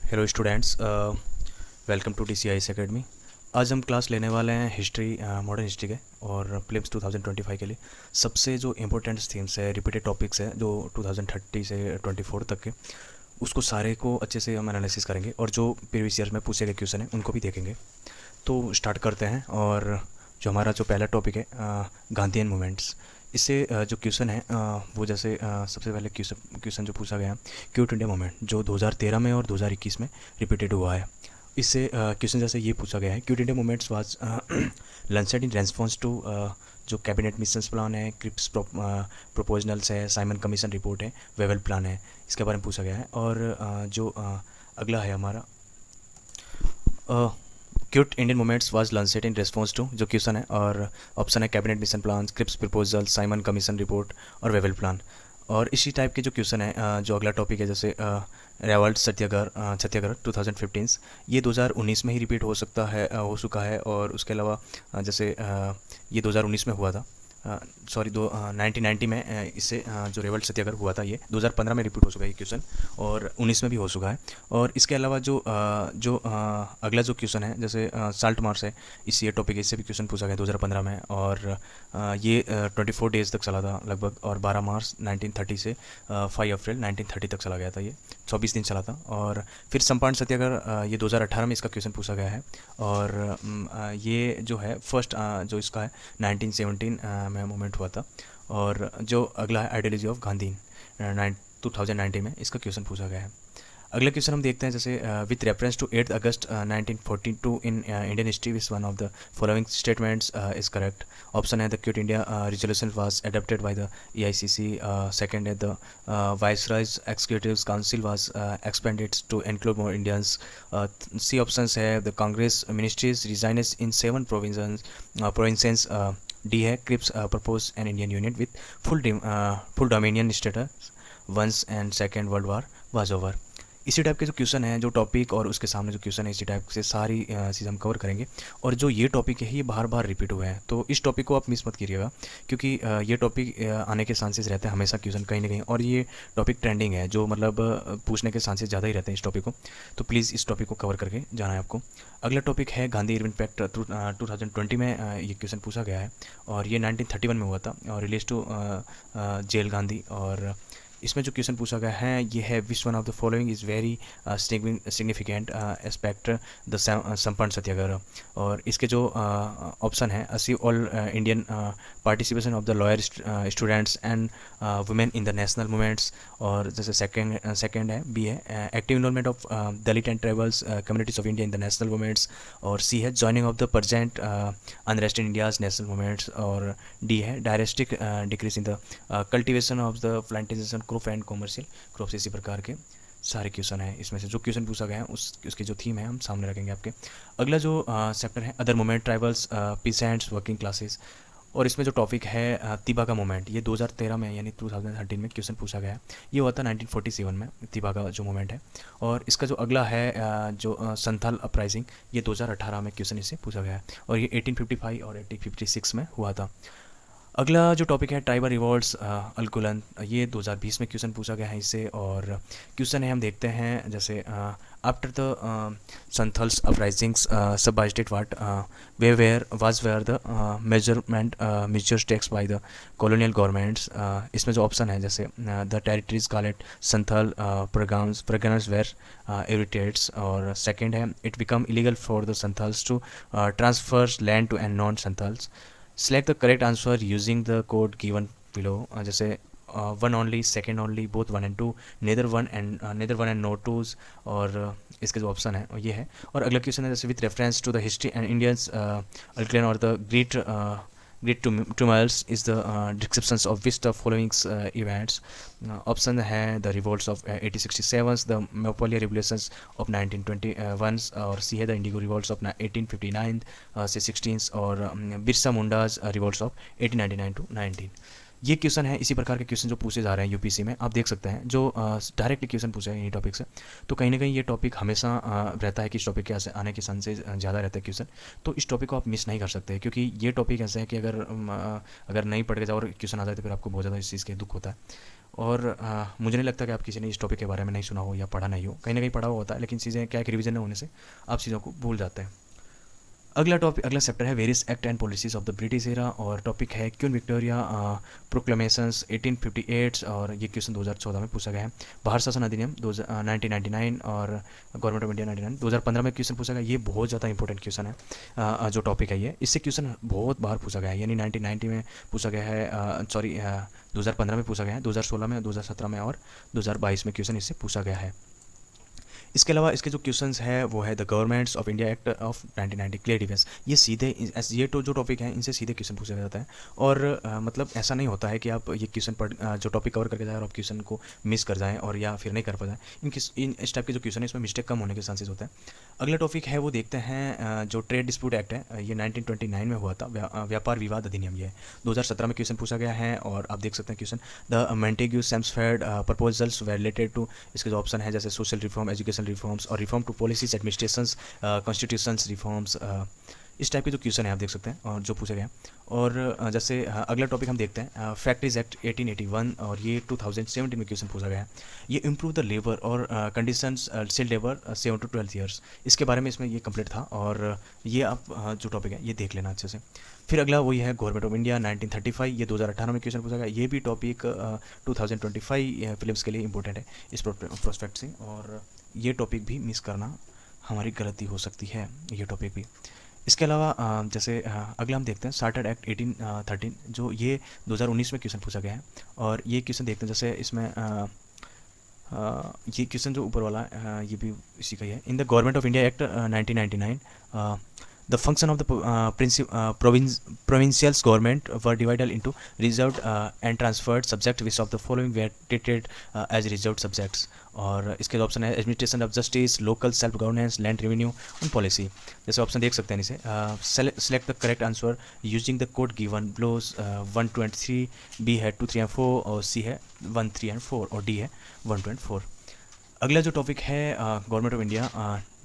Hello students, welcome to DCIS academy. आज हम class लेने वाले हैं हिस्ट्री, मॉडर्न हिस्ट्री के और प्रीलिम्स 2025 के लिए सबसे जो इम्पोर्टेंट थीम्स है, रिपीटेड टॉपिक्स है जो 2030 से 24 तक के, उसको सारे को अच्छे से हम एनालिसिस करेंगे और जो प्रीवियस ईयर में पूछे गए क्वेश्चन हैं उनको भी देखेंगे। तो स्टार्ट करते हैं। और जो हमारा जो पहला टॉपिक है, गांधीयन मूवमेंट्स। इससे जो क्वेश्चन है वो जैसे सबसे पहले क्वेश्चन जो पूछा गया, क्विट इंडिया मूवमेंट जो 2013 में और 2021 में रिपीटेड हुआ है। इससे क्वेश्चन जैसे ये पूछा गया है, quit India movements was launched in response to जो कैबिनेट मिशंस प्लान है, क्रिप्स प्रोपोजनल्स है, साइमन कमीशन रिपोर्ट है, वेवल प्लान है, इसके बारे में पूछा गया है। और जो अगला है हमारा, quit Indian movements was launched in response to जो क्वेश्चन है, और ऑप्शन है cabinet mission plan, Cripps proposal, Simon commission report और वेवल प्लान। और इसी टाइप के जो क्वेश्चन है, जो अगला टॉपिक है जैसे रेवल्ट सत्याग्रह 2015, ये 2019 में ही रिपीट हो सकता है, हो चुका है। और उसके अलावा जैसे ये 2019 में हुआ था, सॉरी 1990 में इससे जो रेवल्ट सत्याग्रह हुआ था ये 2015 में रिपीट हो चुका है ये क्वेश्चन, और 19 में भी हो चुका है। और इसके अलावा जो अगला जो क्वेश्चन है जैसे साल्ट मार्च है, इस ये टॉपिक इससे भी क्वेश्चन पूछा गया 2015 में। और ये 24 डेज़ तक चला था लगभग, और 12 मार्च 1930 से 5 अप्रैल 1930 तक चला गया था, ये 24 दिन चला था। और फिर चंपारण सत्याग्रह ये 2018 में इसका क्वेश्चन पूछा गया है। और ये जो है फर्स्ट जो इसका है 1917 में मूवमेंट हुआ था। और जो अगला है आइडियोलॉजी ऑफ गांधी 2019 में इसका क्वेश्चन पूछा गया है। अगला क्वेश्चन हम देखते हैं जैसे with reference to 8 August 1942 in Indian history which one of the following statements is correct. Option है the Quit India resolution was adopted by the EICC। Second है the viceroy's executive council was expanded to include more Indians. C options है the Congress ministries resigns in 7 provinces. D है Cripps propose an Indian union with full dominion status once and second world war was over. इसी type के जो question है, जो topic और उसके सामने जो क्वेश्चन है, इसी टाइप से सारी चीज़ हम कवर करेंगे। और जो ये टॉपिक है ये बार बार रिपीट हुए हैं, तो इस टॉपिक को आप मिस मत कीजिएगा, क्योंकि ये टॉपिक आने के चांसेस रहते हैं हमेशा क्वेश्चन कहीं ना कहीं। और ये टॉपिक ट्रेंडिंग है, जो मतलब पूछने के चांसेस ज़्यादा ही रहते हैं इस टॉपिक को। तो प्लीज़ इस टॉपिक को कवर करके जाना है आपको। अगला टॉपिक है गांधी इरविन पैक्ट 2020 में ये क्वेश्चन पूछा गया है, और ये 1931 में हुआ था और रिलेज टू जेल गांधी। और इसमें जो क्वेश्चन पूछा गया है ये है which one of the following is very significant aspect the संपन्न सत्याग्रह। और इसके जो ऑप्शन है achieve all Indian participation of the lawyer students and women in the national movements. और जैसे सेकेंड है बी है active involvement of Dalit and tribals communities of India in the national movements. और सी है joining of the present unrest in India's national movements. और D है डायरेस्टिक decrease in the cultivation of the plantation crop and commercial crops. इसी प्रकार के सारे question हैं। इसमें से जो क्वेश्चन पूछा गया है उसकी जो थीम है हम सामने रखेंगे आपके। अगला जो चैप्टर है other movement, tribals, peasants, working classes. और इसमें जो टॉपिक है तिबागा मूवमेंट, ये 2013 में यानी 2013 में क्वेश्चन पूछा गया है। ये हुआ था 1947 में तिबागा जो मूवमेंट है। और इसका जो अगला है जो संथाल अपराइजिंग, ये 2018 में क्वेश्चन इससे पूछा गया है, और ये 1855 और 1856 में हुआ था। अगला जो टॉपिक है ट्राइबल रिवॉल्ट्स अल्कुलन, ये 2020 में क्वेश्चन पूछा गया है इससे। और क्वेश्चन है हम देखते हैं जैसे आफ्टर द संथल्स अपराइजिंग्स सब by state what were the measurement measures takes by the colonial governments. इसमें जो ऑप्शन है जैसे the territories call it Santhal programs were irritates. और सेकेंड है it become illegal for the Santhals to transfer land to and non Santhals. Select the correct answer using the code given below। जैसे one only, second only, both one and two, neither one and no twos. और इसके जो option है ये है। और अगला question है जैसे with reference to the history and Indians अल्कलेन और the great tumults is the descriptions of which the following events। Option है the revolts of 1867, the Moplah revolutions of 1921। और सी है द इंडिगो रिवोल्ट्स ऑफ 1859 से 16। और Birsa Mundas revolts of 1899 to 19। ये question है, इसी प्रकार के क्वेश्चन जो पूछे जा रहे हैं यूपीसी में, आप देख सकते हैं जो डायरेक्टली क्वेश्चन पूछे हैं इन्हीं टॉपिक से। तो कहीं ना कहीं ये टॉपिक हमेशा रहता है कि इस टॉपिक के आने के चांसेस ज़्यादा रहते हैं क्वेश्चन। तो इस टॉपिक को आप मिस नहीं कर सकते, क्योंकि ये टॉपिक ऐसा है कि अगर नहीं पढ़ के जाओ और क्वेश्चन आ जाए तो फिर आपको बहुत ज़्यादा इस चीज़ के दुख होता है। और मुझे नहीं लगता कि आप किसी ने इस टॉपिक के बारे में नहीं सुना हो या पढ़ा नहीं हो, कहीं ना कहीं पढ़ा हुआ होता है, लेकिन चीज़ें क्या है कि रिवीजन न होने से आप चीज़ों को भूल जाते हैं। अगला चैप्टर है various act and policies of the British era, और टॉपिक है क्वीन विक्टोरिया प्रोक्लेमेशंस 1858, और ये क्वेश्चन 2014 में पूछा गया है। बाहर शासन अधिनियम 1999 और गवर्नमेंट ऑफ इंडिया 99 2015 में क्वेश्चन पूछा गया। ये बहुत ज़्यादा इंपॉर्टेंट क्वेश्चन है, जो टॉपिक है ये, इससे क्वेश्चन बहुत बार पूछा गया है, यानी 1990 में पूछा गया है, सॉरी 2015 में पूछा गया है, 2016 में, 2017 में और 2022 में क्वेश्चन इससे पूछा गया है। इसके अलावा इसके जो क्वेश्चंस है वो है the governments of India act of 1990 clear defence. ये सीधे ये तो जो टॉपिक है इनसे सीधे क्वेश्चन पूछा जाता है, और मतलब ऐसा नहीं होता है कि आप ये क्वेश्चन पढ़ जो टॉपिक कवर करके जाए और आप क्वेश्चन को मिस कर जाएं और या फिर नहीं कर पाए। इन इस टाइप के जो क्वेश्चन है इसमें मिस्टेक कम होने के चांसेस होते हैं। अगला टॉपिक है वो देखते हैं, जो ट्रेड डिस्प्यूट एक्ट है, ये 1929 में हुआ था, व्यापार विवाद अधिनियम। ये 2017 में क्वेश्चन पूछा गया है, और आप देख सकते हैं question the Montagu Chelmsford proposals were related to, इसके जो ऑप्शन है जैसे सोशल रिफॉर्म, एजुकेशन रिफॉर्म्स और reform to policies administrations, constitutions reforms, इस टाइप के जो क्वेश्चन है आप देख सकते हैं और जो पूछे गए। और जैसे अगला टॉपिक हम देखते हैं फैक्ट्रीज एक्ट 1881, और ये 2017 में क्वेश्चन पूछा गया है। ये इम्प्रूव द लेबर और conditions skilled labour 7 to 12 years, इसके बारे में इसमें ये कंप्लीट था, और ये आप जो टॉपिक है ये देख लेना अच्छे से। फिर अगला वही है गवर्नमेंट ऑफ इंडिया 1935, ये 2018 में क्वेश्चन पूछा गया। ये भी टॉपिक 2025 फिल्म्स के लिए इंपॉर्टेंट है इस प्रोस्पेक्ट से, और ये टॉपिक भी मिस करना हमारी गलती हो सकती है, ये टॉपिक भी। इसके अलावा जैसे अगला हम देखते हैं चार्टर्ड एक्ट 1813, जो ये 2019 में क्वेश्चन पूछा गया है, और ये क्वेश्चन देखते हैं जैसे इसमें ये क्वेश्चन जो ऊपर वाला ये भी इसी का ही है। In the government of India act 1999 the function of the provincial government were divided into reserved and transferred subjects, which of the following were treated as reserved subjects। और इसके ऑप्शन है administration of justice, local self governance, land revenue and policy. जैसे option देख सकते हैं इसे, select the correct answer using the code given below 1, 2 and 3, B है 2, 3 and 4, और सी है 1, 3 and 4, और डी है 1, 2 and 4। अगला जो टॉपिक है गवर्नमेंट ऑफ इंडिया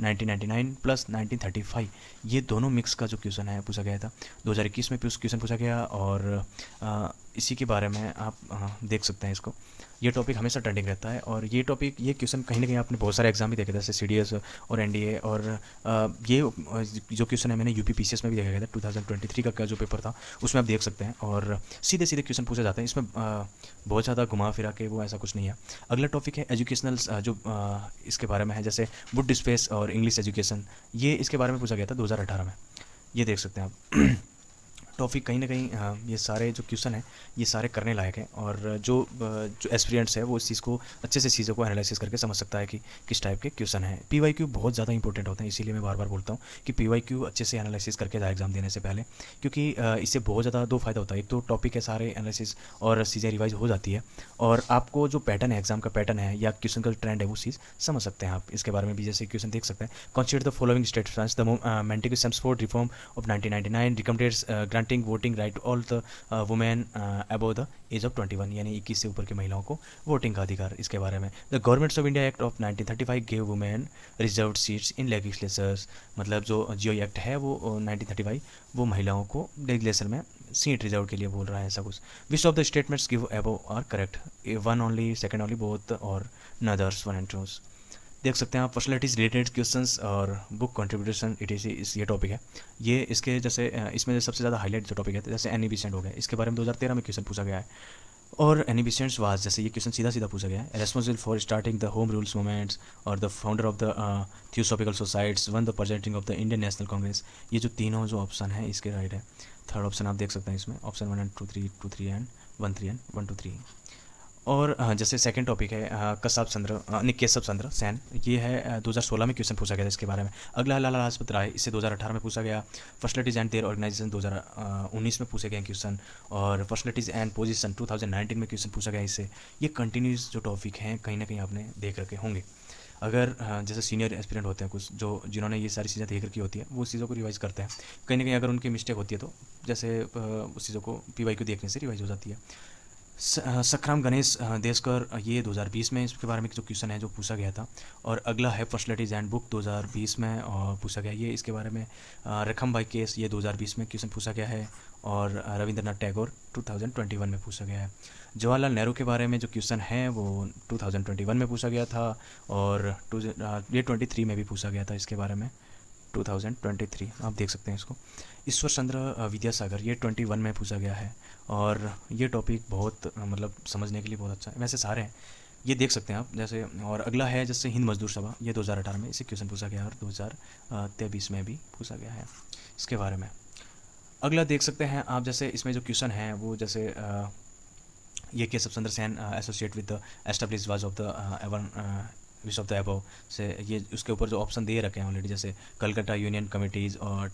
1999 प्लस 1935, ये दोनों मिक्स का जो क्वेश्चन है पूछा गया था, 2021 में क्वेश्चन पूछा गया, और इसी के बारे में आप देख सकते हैं इसको। ये टॉपिक हमेशा ट्रेंडिंग रहता है, और ये टॉपिक ये क्वेश्चन कहीं ना कहीं आपने बहुत सारे एग्जाम भी देखे थे, जैसे CDS और NDA, और ये जो क्वेश्चन है मैंने UP PCS में भी देखा गया था 2023 का जो पेपर था, उसमें आप देख सकते हैं, और सीधे सीधे क्वेश्चन पूछे जाते हैं, इसमें बहुत ज़्यादा घुमा फिरा के वो ऐसा कुछ नहीं है। अगला टॉपिक है एजुकेशनल, जो इसके बारे में है, जैसे वुड स्पेस और इंग्लिश एजुकेशन, ये इसके बारे में पूछा गया था 2018 में, ये देख सकते हैं आप। टॉपिक कहीं ना कहीं ये सारे जो क्वेश्चन है ये सारे करने लायक हैं, और जो एस्पिरेंट्स है वो इस चीज़ को अच्छे से चीज़ों को एनालिसिस करके समझ सकता है कि किस टाइप के क्वेश्चन है। PYQ बहुत ज़्यादा इंपॉर्टेंट होते हैं, इसीलिए मैं बार बार बोलता हूँ कि PYQ अच्छे से एनालिसिस करके जाए एग्जाम देने से पहले, क्योंकि इससे बहुत ज़्यादा दो फायदा होता है। एक तो टॉपिक के सारे एनालिसिस और चीज़ें रिवाइज हो जाती है, और आपको जो पैटर्न है एग्जाम का पैटर्न है या क्वेश्चन का ट्रेंड है वो चीज़ समझ सकते हैं आप। इसके बारे में भी जैसे क्वेश्चन देख सकते हैं, consider the following statements, the Montagu Chelmsford reform of 1999 recommended granting voting right all the women above the age of 21, यानी 21 से ऊपर की महिलाओं को वोटिंग का अधिकार। इसके बारे में the governments of India act of 1935 gave women reserved seats in legislatures, मतलब जो जियो एक्ट है वो 1935 वो महिलाओं को लेजिस्लेचर में सीट रिजर्व के लिए बोल रहा है, ऐसा कुछ। Which of the statements give above are correct, 1 only, 2 only, both, और नदर्स 1 and 2। देख सकते हैं आप पर्सनैलिटीज रिलेटेड क्वेश्चंस और बुक कंट्रीब्यूशन इस ये टॉपिक है। ये इसके जैसे इसमें सबसे ज़्यादा हाईलाइट जो टॉपिक है जैसे एनी बेसेंट हो गया, इसके बारे में 2013 में क्वेश्चन पूछा गया है। और एनी बेसेंट वाज, जैसे ये क्वेश्चन सीधा सीधा पूछा गया है, responsible for starting the home rules movements और the founder of the theosophical societies, one the presenting of the Indian national Congress. ये जो तीनों जो ऑप्शन है इसके राइट है। थर्ड ऑप्शन आप देख सकते हैं इसमें, ऑप्शन 1 and 2, 3 and 1, 2, 3। और जैसे सेकंड टॉपिक है केशव चंद्र सेन, ये है 2016 में क्वेश्चन पूछा गया था इसके बारे में। अगला लाला लाजपत राय, इससे 2018 में पूछा गया। फर्स्टलिटीज एंड देयर ऑर्गेनाइजेशन 2019 में पूछे गए क्वेश्चन, और फर्स्टलिटीज एंड पोजीशन 2019 में क्वेश्चन पूछा गया इससे। ये कंटिन्यूस जो टॉपिक हैं कहीं ना कहीं आपने देख रखे होंगे। अगर जैसे सीनियर एस्पिरेंट होते हैं कुछ जो जिन्होंने ये सारी चीज़ें देख रखी होती है वो उस चीज़ों को रिवाइज करते हैं, कहीं ना कहीं अगर उनकी मिस्टेक होती है तो जैसे उस चीज़ों को PYQ देखने से रिवाइज हो जाती है। सखराम गणेश देशकर, ये 2020 में इसके बारे में जो क्वेश्चन है जो पूछा गया था। और अगला है पर्सनैलिटीज एंड बुक 2020 में और पूछा गया, ये इसके बारे में रखम भाई केस, ये 2020 में क्वेश्चन पूछा गया है। और रविंद्रनाथ टैगोर 2021 में पूछा गया है। जवाहरलाल नेहरू के बारे में जो क्वेश्चन है वो 2021 में पूछा गया था। और ये 23 में भी पूछा गया था इसके बारे में, 2023 आप देख सकते हैं इसको। ईश्वर चंद्र विद्यासागर, ये 21 में पूछा गया है। और ये टॉपिक बहुत मतलब समझने के लिए बहुत अच्छा है, वैसे सारे हैं ये देख सकते हैं आप जैसे। और अगला है जैसे हिंद मजदूर सभा, ये 2018 में इसे क्वेश्चन पूछा गया है और 2023 में भी पूछा गया है इसके बारे में। अगला देख सकते हैं आप जैसे इसमें जो क्वेश्चन है वो जैसे ये के Satyendra Sen associate with the establish was of the even which of the above से, ये उसके ऊपर जो ऑप्शन दे रखे हैं ऑलरेडी, जैसे कलकत्ता यूनियन कमिटीज़ और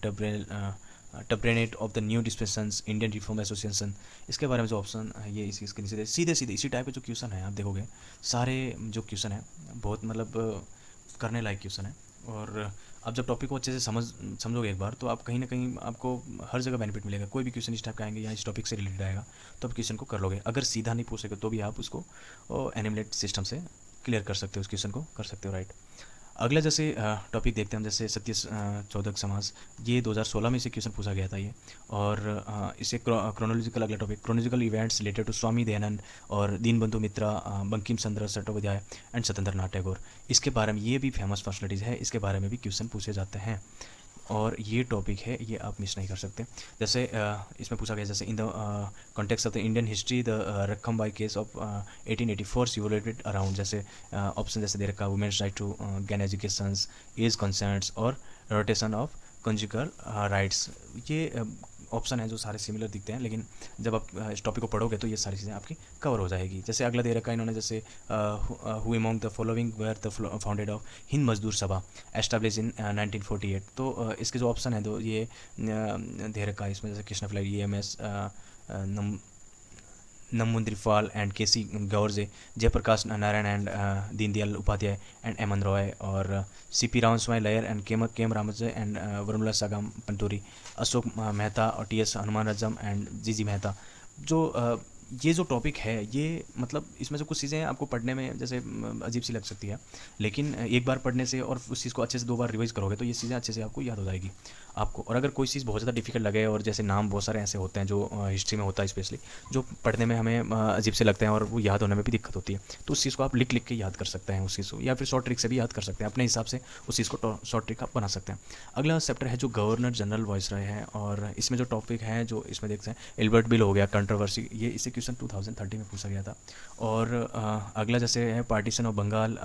tabernacle of the new dispensations Indian reform association, इसके बारे में जो ऑप्शन है ये इसके नीचे सीधे सीधे इसी टाइप के जो क्वेश्चन है आप देखोगे सारे जो क्वेश्चन है बहुत मतलब करने लायक क्वेश्चन है। और आप जब टॉपिक को अच्छे से समझोगे एक बार तो आप कहीं ना कहीं आपको हर जगह बेनिफिट मिलेगा। कोई भी क्वेश्चन इस टाइप का आएंगे या इस टॉपिक से रिलेटेड आएगा तो आप क्वेश्चन को कर लोगे। अगर सीधा नहीं पूछ सके तो भी आप उसको एनिमेट सिस्टम से क्लियर कर सकते हो, उस क्वेश्चन को कर सकते हो, राइट। अगला जैसे टॉपिक देखते हैं हम जैसे सत्य चौधक समाज, ये 2016 में इसे क्वेश्चन पूछा गया था ये। और इसे क्रोनोलॉजिकल, अगला topic chronological events related to Swami Dayanand और दीनबंधु मित्रा, बंकिम चंद्र चट्टोपाध्याय एंड सत्येंद्रनाथ टैगोर, इसके बारे में ये भी फेमस पर्सनैलिटीज़ है, इसके बारे में भी क्वेश्चन पूछे जाते हैं। और ये टॉपिक है ये आप मिस नहीं कर सकते। जैसे इसमें पूछा गया जैसे in the context of the Indian history the Rukhmabai case of 1884 circulated around, जैसे ऑप्शन जैसे दे रखा women's right to gain educations, age concerns और रोटेशन ऑफ कंजुगल राइट्स। ये ऑप्शन है जो सारे सिमिलर दिखते हैं, लेकिन जब आप इस टॉपिक को पढ़ोगे तो ये सारी चीज़ें आपकी कवर हो जाएगी। जैसे अगला दे रखा है इन्होंने जैसे who among the following were the founded of Hind Mazdoor Sabha establish in 1948, तो इसके जो ऑप्शन है तो ये दे रखा है इसमें जैसे Krishna Pillai, EMS Namboodiripad and KC George, Jayaprakash Narayan and Deendayal Upadhyay and M N Roy, और CP रामस्वामी लयर एंड केम रामजय एंड वरुमला सागम पंतूरी, अशोक मेहता और TS हनुमान रजम एंड GG मेहता। जो ये जो टॉपिक है ये मतलब इसमें से कुछ चीज़ें आपको पढ़ने में जैसे अजीब सी लग सकती है, लेकिन एक बार पढ़ने से और उस चीज़ को अच्छे से 2 बार रिवाइज करोगे तो ये चीज़ें अच्छे से आपको याद हो जाएगी आपको। और अगर कोई चीज़ बहुत ज़्यादा डिफिकल्ट लगे और जैसे नाम बहुत सारे ऐसे होते हैं जो हिस्ट्री में होता है स्पेशली, जो पढ़ने में हमें अजीब से लगते हैं और वो याद होने में भी दिक्कत होती है, तो उस चीज़ को आप लिख लिख के याद कर सकते हैं उस चीज़ को, या फिर शॉर्ट ट्रिक से भी याद कर सकते हैं अपने हिसाब से, उस चीज़ को शॉर्ट ट्रिक आप बना सकते हैं। अगला चैप्टर है जो गवर्नर जनरल वाइसरॉय है, और इसमें जो टॉपिक है जो इसमें देखते हैं एल्बर्ट बिल हो गया कंट्रोवर्सी, ये इसे क्वेश्चन 2013 में पूछा गया था। और अगला जैसे है partition of Bengal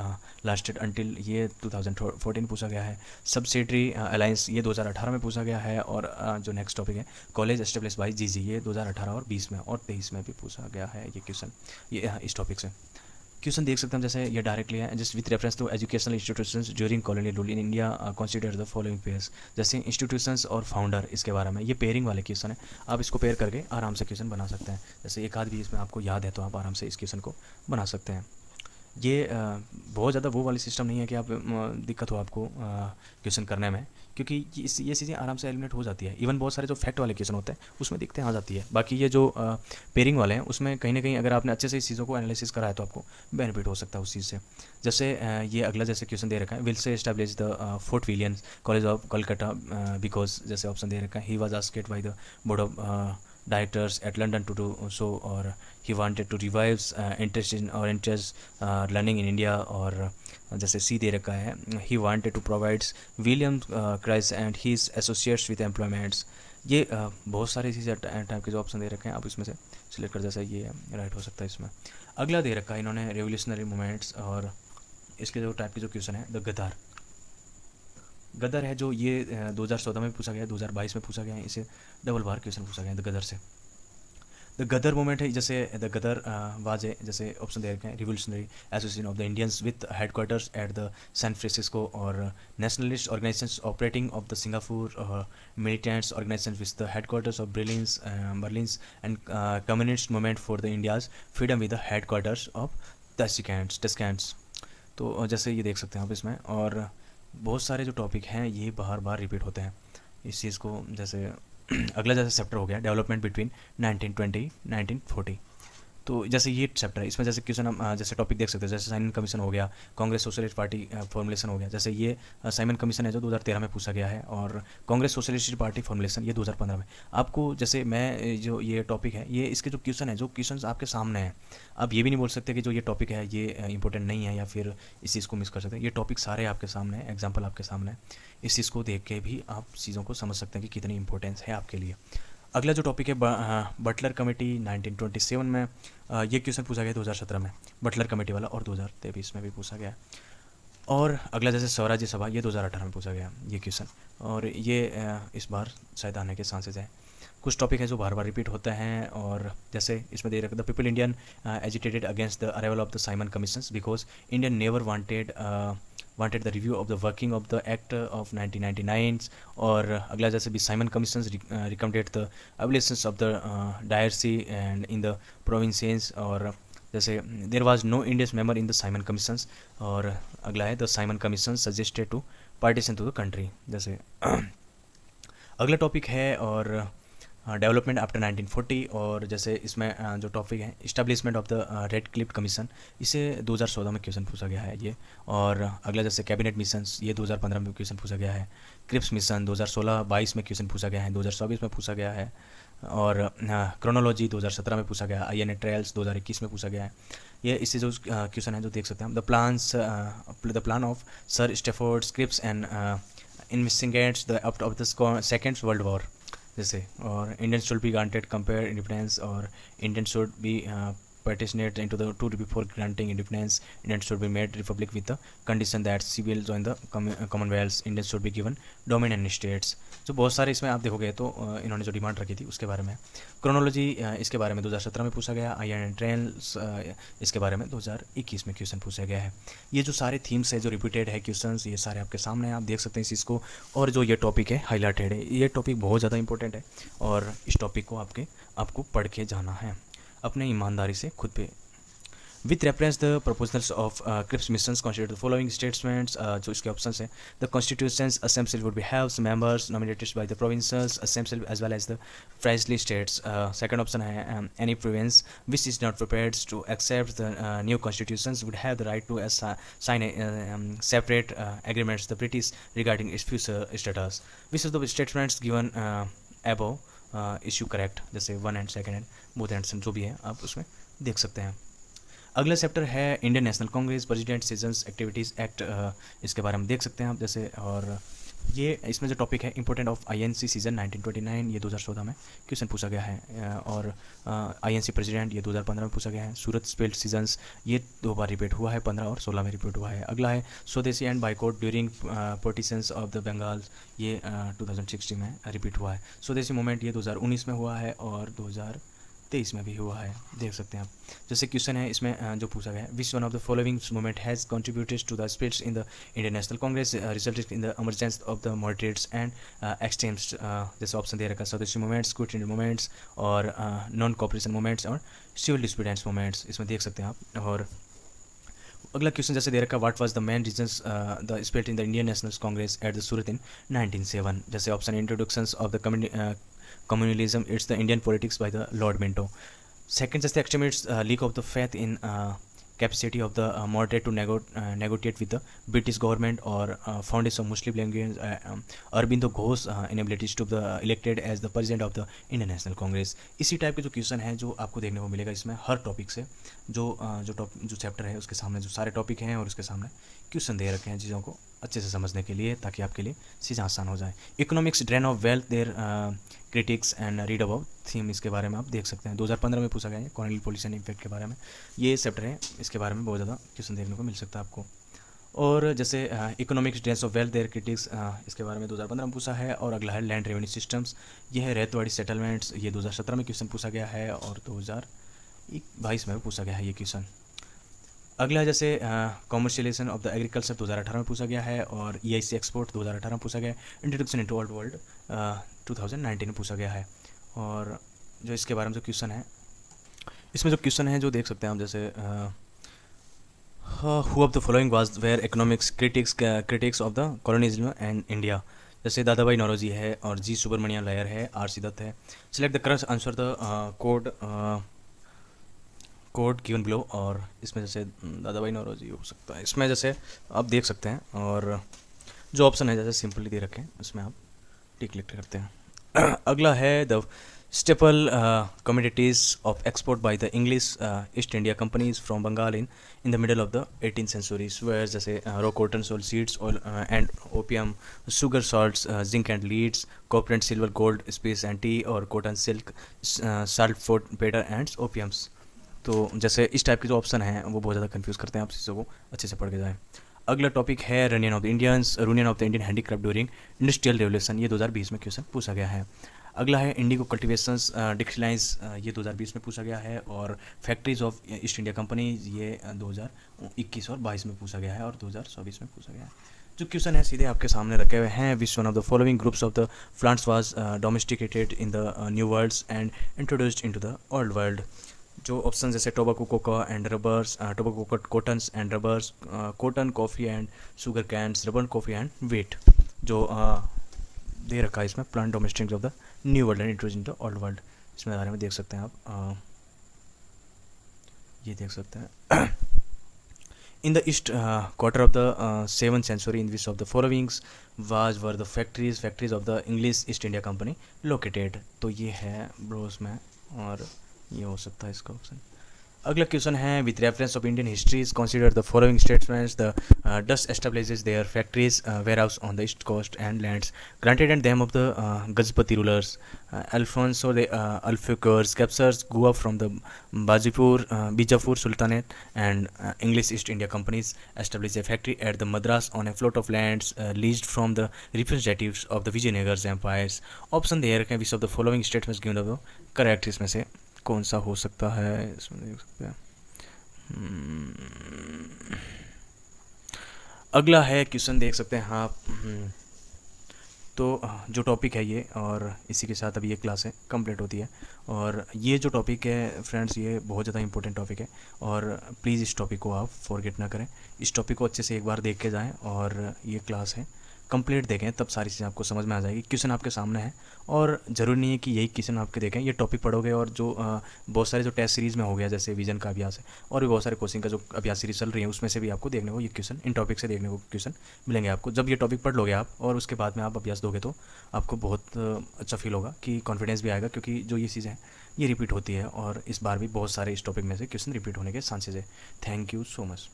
lasted until, ये 2014 पूछा गया है। सबसिडरी अलायंस, ये 2018 में पूछा गया है। और जो नेक्स्ट टॉपिक है कॉलेज एस्टेब्लिश बाय GG, ये 2018 और 20 में और 23 में भी पूछा गया है ये क्वेश्चन, ये इस टॉपिक से क्वेश्चन देख सकते हैं। जैसे ये डायरेक्टली है just with reference to educational institutions during colonial rule in India consider the following pairs, जैसे इंस्टीट्यूशंस और फाउंडर, इसके बारे में ये पेयरिंग वाले क्वेश्चन है, आप इसको पेयर करके आराम से क्वेश्चन बना सकते हैं। जैसे एक आध भी इसमें आपको याद है तो आप आराम से इस क्वेश्चन को बना सकते हैं। ये बहुत ज़्यादा वो वाली सिस्टम नहीं है कि आप दिक्कत हो आपको क्वेश्चन करने में, क्योंकि ये चीज़ें आराम से एलिमिनेट हो जाती है। इवन बहुत सारे जो फैक्ट वाले क्वेश्चन होते हैं उसमें दिखते हैं आ जाती है। बाकी ये जो पेयरिंग वाले हैं उसमें कहीं ना कहीं अगर आपने अच्छे से इस चीज़ों को एनालिसिस करा है तो आपको बेनिफिट हो सकता है उस चीज़ से। जैसे ये अगला जैसे क्वेश्चन दे रखा है will say establish the fort William college of Calcutta because, जैसे ऑप्शन दे रखा है he was asked by the board of directors at London to do so, or he wanted to revive interest learning in India, और जैसे C दे रखा है he wanted to provide William Christ and his associates with employments। ये बहुत सारे चीज़ें type के जो ऑप्शन दे रखे हैं आप इसमें से सिलेक्ट कर, जैसे ये राइट हो सकता है इसमें। अगला दे रखा है इन्होंने रेवोल्यूशनरी मूवमेंट्स, और इसके जो टाइप के जो क्वेश्चन है द गदर है जो ये 2014 में पूछा गया, 2022 में पूछा गया है, इसे डबल बार क्वेश्चन पूछा गया है द गदर से। द गदर मूवमेंट है जैसे द गदर वाज है जैसे ऑप्शन दे रखे हैं revolutionary association of the Indians with headquarters at the San Francisco, और nationalist organisations operating of the Singapore, militants organisation with the headquarters of Berlins and communist movement for the India's freedom with the headquarters of Tashkents. तो जैसे ये देख सकते हैं आप इसमें, और बहुत सारे जो टॉपिक हैं ये बार बार रिपीट होते हैं इस चीज़ को। जैसे अगला जैसे चैप्टर हो गया डेवलपमेंट बिटवीन 1920 1940, तो जैसे ये चैप्टर है, इसमें जैसे क्वेश्चन हम जैसे टॉपिक देख सकते हैं, जैसे साइमन कमीशन हो गया, कांग्रेस सोशलिस्ट पार्टी फॉर्मुलेशन हो गया। जैसे ये साइमन कमीशन है जो 2013 में पूछा गया है, और कांग्रेस सोशलिस्ट पार्टी फॉर्मुलेशन ये 2015 में। आपको जैसे मैं जो ये टॉपिक है, ये इसके जो क्वेश्चन है, जो क्वेश्चन आपके सामने हैं, आप ये भी नहीं बोल सकते कि जो ये टॉपिक है ये इंपॉर्टेंट नहीं है या फिर इस चीज़ को मिस कर सकते हैं। ये टॉपिक सारे आपके सामने हैं, एग्जाम्पल आपके सामने है, इस चीज़ को देख के भी आप चीज़ों को समझ सकते हैं कि कितनी इंपॉर्टेंस है आपके लिए। अगला जो टॉपिक है बटलर कमेटी 1927 में, ये क्वेश्चन पूछा गया 2017 में, बटलर कमेटी वाला, और 2023 में भी पूछा गया। और अगला जैसे स्वराज्य सभा, ये 2018 में पूछा गया ये क्वेश्चन, और ये इस बार शायद आने के चांसेस हैं। कुछ टॉपिक हैं जो बार बार रिपीट होते हैं, और जैसे इसमें दे रखा the people Indian agitated against the arrival of the Simon commissions because Indian never wanted the review of the working of the act of 1999। और अगला जैसे भी Simon commissions recommended the abolitions of the diarchy and in the provinces। और जैसे there was no Indians member in the Simon commissions. और अगला है the Simon commission suggested to partition to the country. जैसे अगला टॉपिक है और development after 1940। और जैसे इसमें जो टॉपिक है establishment of the red Cliff commission, इसे 2014 में क्वेश्चन पूछा गया है ये। और अगला जैसे कैबिनेट मिशंस, ये 2015 में क्वेश्चन पूछा गया है। क्रिप्स मिशन 2016-22 में क्वेश्चन पूछा गया है, 2024 में पूछा गया है। और क्रोनोलॉजी 2017 में पूछा गया, INA ट्रायल्स 2021 में पूछा गया है। ये इससे जो क्वेश्चन है जो देख सकते हैं हम, the plan of sir Stafford Cripps and investigates the of the second world war. जैसे और Indian should be granted compare independence, और Indian should be participate into the two before granting independence, Indians should be made republic with the condition that she will join the commonwealth, Indians should be given dominion states। जो बहुत सारे इसमें आप देखोगे तो इन्होंने जो डिमांड रखी थी उसके बारे में। क्रोनोलॉजी इसके बारे में 2017 में पूछा गया। INA ट्रायल्स इसके बारे में 2021 में क्वेश्चन पूछा गया है। ये जो सारे थीम्स है जो रिपीटेड है क्वेश्चंस, ये सारे आपके सामने हैं, आप देख सकते हैं इस चीज़ को। और जो ये टॉपिक है हाईलाइटेड है, ये टॉपिक बहुत ज़्यादा इंपॉर्टेंट है, और इस टॉपिक को आपको पढ़ के जाना है अपने ईमानदारी से खुद पे। With reference the proposals of Cripps missions consider the following statements, जो इसके ऑप्शंस हैं, the constitutions assembly would be haves members nominated by the provinces assembly as well as the freshly states. Second option है any province which is not prepared to accept the new constitutions would have the right to sign separate agreements the British regarding its future status. Which is the statements given above issue correct, जैसे 1 and 2 and both and जो भी है आप उसमें देख सकते हैं। अगला चैप्टर है Indian national Congress president seasons activities act, इसके बारे में देख सकते हैं आप जैसे। और ये इसमें जो टॉपिक है इंपॉर्टेंट ऑफ INC सीजन 1929, ये 2014 में क्वेश्चन पूछा गया है। और INC प्रेसिडेंट ये 2015 में पूछा गया है। सूरत स्पेल्ट सीजन्स ये 2 बार रिपीट हुआ है, 15 और 16 में रिपीट हुआ है। अगला है swadeshi and boycott during partitions of the Bengal, ये 2016 में रिपीट हुआ है। स्वदेशी मूवमेंट ये 2019 में हुआ है और 2023 में भी हुआ है, देख सकते हैं आप। जैसे क्वेश्चन है इसमें जो पूछा गया है, which one of the following movement has contributed to the splits in the Indian national Congress resulted in the emergence of the moderates and extremes. जैसे ऑप्शन दे रखा है swadeshi movements, quit India movements, और नॉन कॉपरेशन मूवमेंट्स, और civil disputants movements, इसमें देख सकते हैं आप। और अगला क्वेश्चन जैसे दे रखा है, what was the main reasons the split in the Indian national Congress at the Surat in 1907। जैसे option introductions of the communalism, it's the Indian politics by the Lord Minto। Second, just the extremists leak of the faith in capacity of the moderate to negotiate with the British government, or foundation of Muslim language Aurobindo Ghosh inabilities to the elected as the president of the Indian National Congress। इसी type के जो question है जो आपको देखने को मिलेगा इसमें हर टॉपिक से, जो चैप्टर है उसके सामने जो सारे टॉपिक हैं और उसके सामने क्वेश्चन दे रखे हैं चीज़ों को अच्छे से समझने के लिए, ताकि आपके लिए चीज़ें आसान हो जाए। Economics drain of wealth their critics and read about them, इसके बारे में आप देख सकते हैं। 2015 में पूछा गया है कॉलोनियल पॉलिसी इफेक्ट के बारे में, ये चैप्टर है, इसके बारे में बहुत ज़्यादा क्वेश्चन देखने को मिल सकता है आपको। और जैसे economics drain of wealth their critics, इसके बारे में 2015 में पूछा है। और अगला है लैंड रेवेन्यू सिस्टम्स, ये है रेतवाड़ी सेटलमेंट्स, ये 2017 में क्वेश्चन पूछा गया है और 2022 में भी पूछा गया है ये क्वेश्चन। अगला जैसे कॉमर्शियलाइजेशन ऑफ द एग्रीकल्चर 2018 में पूछा गया है। और EIC एक्सपोर्ट 2018 में पूछा गया है। इंट्रोडक्शन इनटू ओल्ड वर्ल्ड 2019 में पूछा गया है। और जो इसके बारे में जो क्वेश्चन है, इसमें जो क्वेश्चन है जो देख सकते हैं हम, जैसे who of the following was were economics critics of the colonialism and India. जैसे दादा भाई नौरोजी है, और जी सुब्रमण्यम लायर है, RC दत्त है। Select the correct answer the code code given below, और इसमें जैसे दादा भाई नौरोजी हो सकता है, इसमें जैसे आप देख सकते हैं, और जो ऑप्शन है जैसे सिंपली दे रखे हैं उसमें आप टिक क्लिक करते हैं। अगला है the staple commodities of export by the English East India companies from Bengal in the middle of the 18th century, where जैसे raw cotton, soil seeds, oil and opium, sugar, salts, zinc and leads, copper and silver, gold, spice and tea, और cotton, silk, salt, food, powder and opiums। तो जैसे इस type के जो option हैं वो बहुत ज़्यादा कंफ्यूज करते हैं, आप चीज़ों को अच्छे से पढ़ के जाएँ। अगला टॉपिक है union of the Indians, union of the Indian handicraft during industrial revolution, ये 2020 में क्वेश्चन पूछा गया है। अगला है इंडिगो कल्टिवेशंस डिक्लाइंस, ये 2020 में पूछा गया है। और factories of east India company, ये 2021 और 22 में पूछा गया है, और 2024 में पूछा गया है। जो क्वेश्चन है सीधे आपके सामने रखे हुए हैं। Which one of the following groups of the plants was domesticated in the new worlds and introduced into the old world. जो ऑप्शन जैसे tobacco, coca and rubbers, tobacco, cottons and rubbers, cotton, coffee and sugar canes, rubber, coffee and wheat. जो दे रखा है इसमें plant domestic of the new world and introduced in the old world, इसमें बारे में देख सकते हैं आप, ये देख सकते हैं। In the east quarter of the 7th century, in which of the followings were the factories of the English East India Company located? तो ये है ब्रोस में, और ये हो सकता है इसका ऑप्शन। अगला क्वेश्चन है with reference of Indian histories consider the following statements the Dutch establishes their factories warehouse on the east coast and lands granted and them of the Gajapati rulers Alfonso the Albuquerque captures Goa from the Bijapur sultanate and English East India companies establish a factory at the Madras on a plot of lands leased from the representatives of the Vijayanagars empires. Option दे रखे हैं विच of the following statements given the correct, इसमें से कौन सा हो सकता है, इसमें देख सकते हैं। अगला है क्वेश्चन देख सकते हैं आप। तो जो टॉपिक है ये, और इसी के साथ अभी ये क्लास है कंप्लीट होती है। और ये जो टॉपिक है फ्रेंड्स, ये बहुत ज़्यादा इंपॉर्टेंट टॉपिक है, और प्लीज़ इस टॉपिक को आप फॉरगेट ना करें। इस टॉपिक को अच्छे से एक बार देख के जाएं, और ये क्लास है कंप्लीट देखें, तब सारी चीज़ें आपको समझ में आ जाएगी। क्वेश्चन आपके सामने है, और ज़रूरी नहीं है कि यही क्वेश्चन आपके देखें, ये टॉपिक पढ़ोगे, और जो बहुत सारे जो टेस्ट सीरीज़ में हो गया जैसे विजन का अभ्यास है, और भी बहुत सारे कोचिंग का जो अभ्यास सीरीज चल रही है, उसमें से भी आपको देखने को ये क्वेश्चन, इन टॉपिक से देखने को क्वेश्चन मिलेंगे आपको। जब ये टॉपिक पढ़ लोगे आप, और उसके बाद में आप अभ्यास दोगे, तो आपको बहुत अच्छा फील होगा, कि कॉन्फिडेंस भी आएगा, क्योंकि जो ये चीज़ें हैं ये रिपीट होती है, और इस बार भी बहुत सारे इस टॉपिक में से क्वेश्चन रिपीट होने के चांसेस है। Thank you so much.